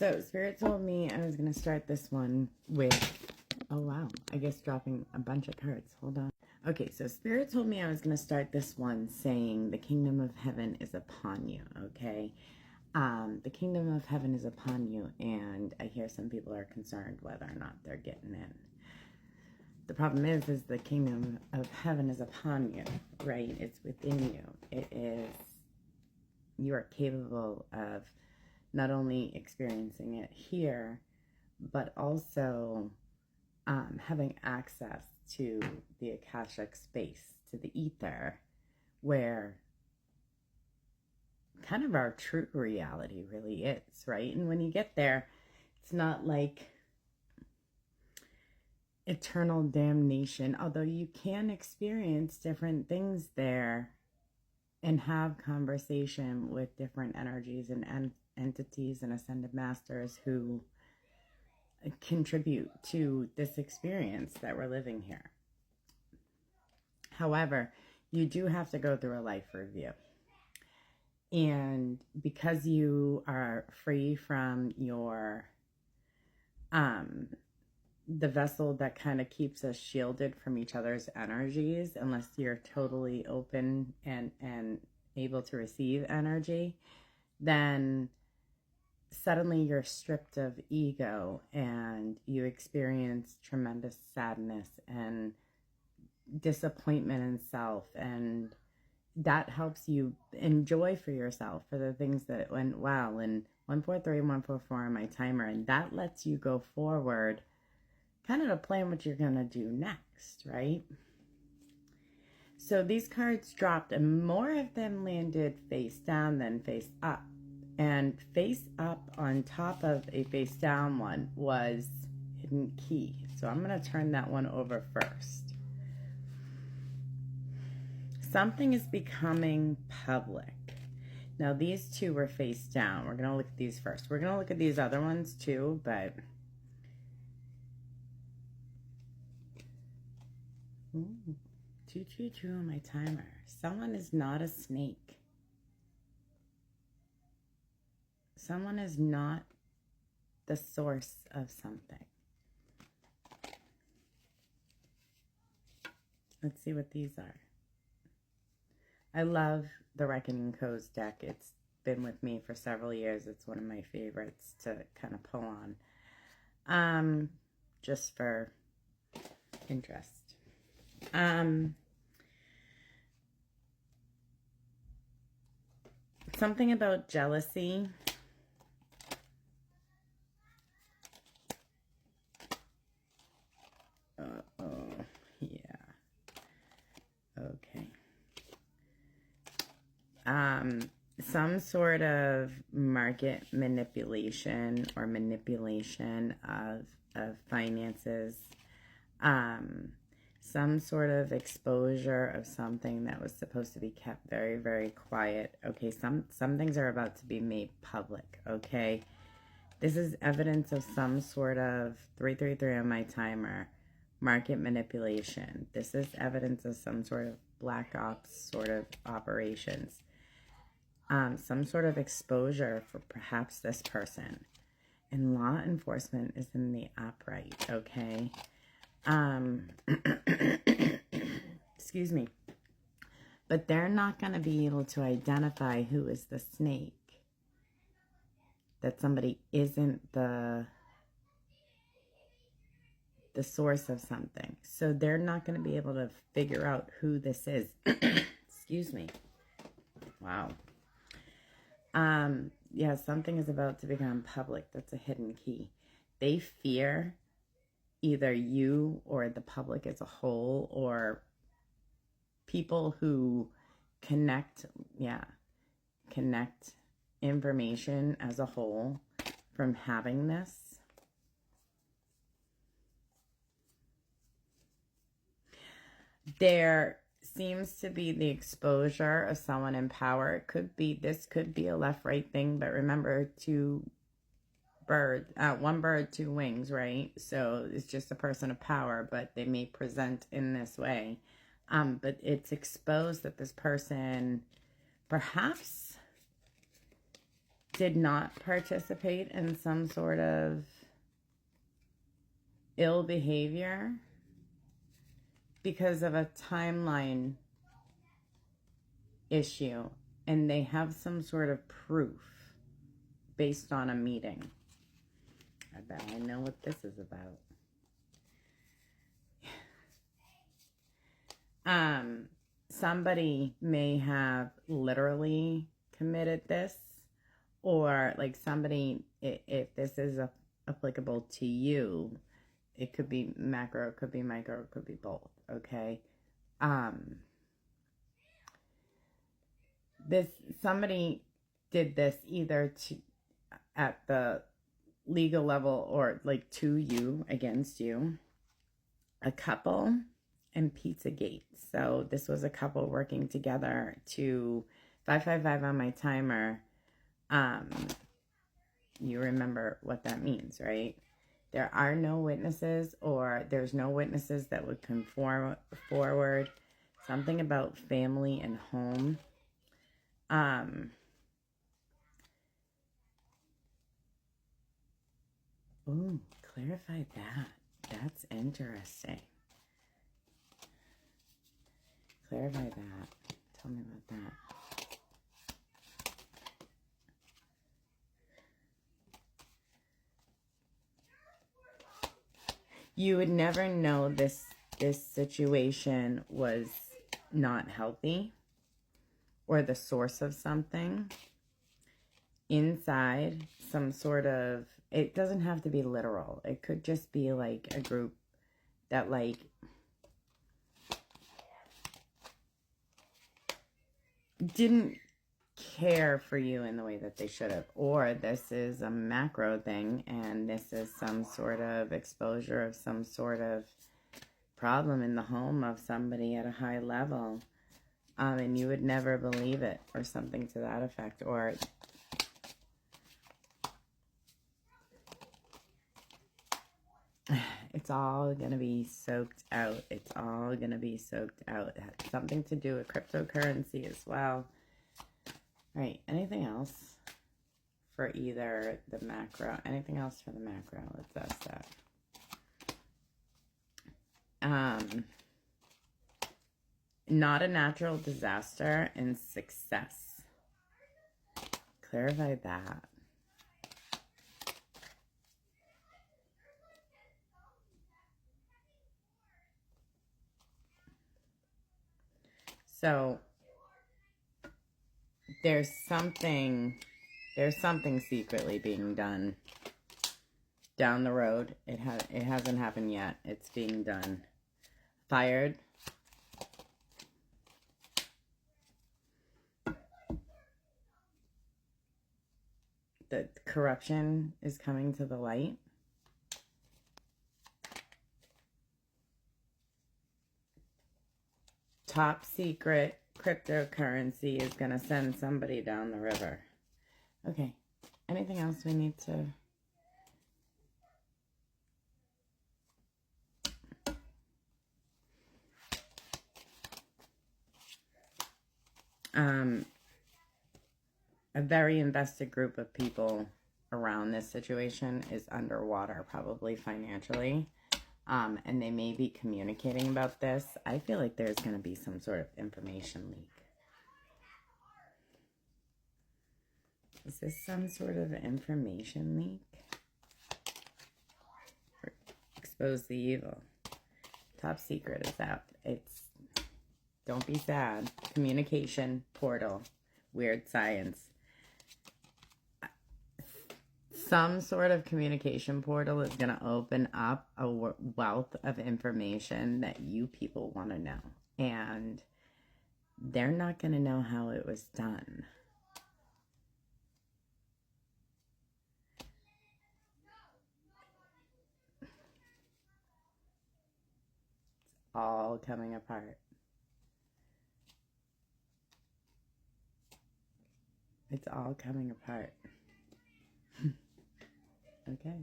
So Spirit told me I was going to start this one with, oh wow, I guess dropping a bunch of cards. Hold on. Okay, so Spirit told me I was going to start this one saying the kingdom of heaven is upon you, okay? The kingdom of heaven is upon you, and I hear some people are concerned whether or not they're getting in. The problem is the kingdom of heaven is upon you, right? It's within you. It is, you are capable of not only experiencing it here, but also having access to the Akashic space, to the ether, where kind of our true reality really is, right? And when you get there, it's not like eternal damnation, although you can experience different things there and have conversation with different energies and entities and ascended masters who contribute to this experience that we're living here. However, you do have to go through a life review. And because you are free from your the vessel that kind of keeps us shielded from each other's energies, unless you're totally open and able to receive energy, then suddenly you're stripped of ego and you experience tremendous sadness and disappointment in self, and that helps you enjoy for yourself for the things that went well and 143 144 on my timer, and that lets you go forward kind of to plan what you're gonna do next, right? So these cards dropped and more of them landed face down than face up, and face up on top of a face down one was hidden key. So I'm going to turn that one over first. Something is becoming public. Now these two were face down. We're going to look at these first. We're going to look at these other ones too, but ooh, 222 on my timer. Someone is not a snake. Someone is not the source of something. Let's see what these are. I love the Reckoning Codes deck. It's been with me for several years. It's one of my favorites to kind of pull on. Just for interest. Something about jealousy. Okay. Some sort of market manipulation or manipulation of finances. Some sort of exposure of something that was supposed to be kept very, very quiet. Okay, some things are about to be made public, okay? This is evidence of some sort of 333 on my timer. Market manipulation. This is evidence of some sort of black ops sort of operations. Some sort of exposure for perhaps this person. And law enforcement is in the upright, okay? Excuse me. But they're not going to be able to identify who is the snake. That somebody isn't the source of something. So they're not going to be able to figure out who this is. Excuse me. Wow. Yeah, something is about to become public. That's a hidden key. They fear either you or the public as a whole, or people who connect information as a whole from having this. There seems to be the exposure of someone in power. It could be, this could be a left-right thing, but remember, one bird, two wings, right? So it's just a person of power, but they may present in this way. But it's exposed that this person perhaps did not participate in some sort of ill behavior because of a timeline issue, and they have some sort of proof based on a meeting. I bet I know what this is about. Somebody may have literally committed this, or like somebody, if this is applicable to you, it could be macro, it could be micro, it could be both, okay? Somebody did this either at the legal level or like to you, against you, a couple, and Pizzagate. So this was a couple working together to 555 on my timer. You remember what that means, right? There are no witnesses, or there's no witnesses that would come forward. Something about family and home. Ooh, clarify that. That's interesting. Clarify that. Tell me about that. You would never know this situation was not healthy, or the source of something inside some sort of, it doesn't have to be literal. It could just be like a group that like didn't care for you in the way that they should have. Or this is a macro thing, and this is some sort of exposure of some sort of problem in the home of somebody at a high level. And you would never believe it, or something to that effect. Or it's all going to be soaked out. It's all going to be soaked out. It has something to do with cryptocurrency as well. All right, anything else for either the macro? Anything else for the macro? Let's ask that. Not a natural disaster, and success. Clarify that. So there's something secretly being done down the road. It hasn't happened yet. It's being done. Fired. The corruption is coming to the light. Top secret cryptocurrency is going to send somebody down the river. Okay. Anything else we need to... A very invested group of people around this situation is underwater, probably financially. And they may be communicating about this. I feel like there's going to be some sort of information leak. Is this some sort of information leak? Or expose the evil. Top secret is out. It's, don't be sad. Communication portal. Weird science. Some sort of communication portal is going to open up a wealth of information that you people want to know. And they're not going to know how it was done. It's all coming apart. It's all coming apart. Okay.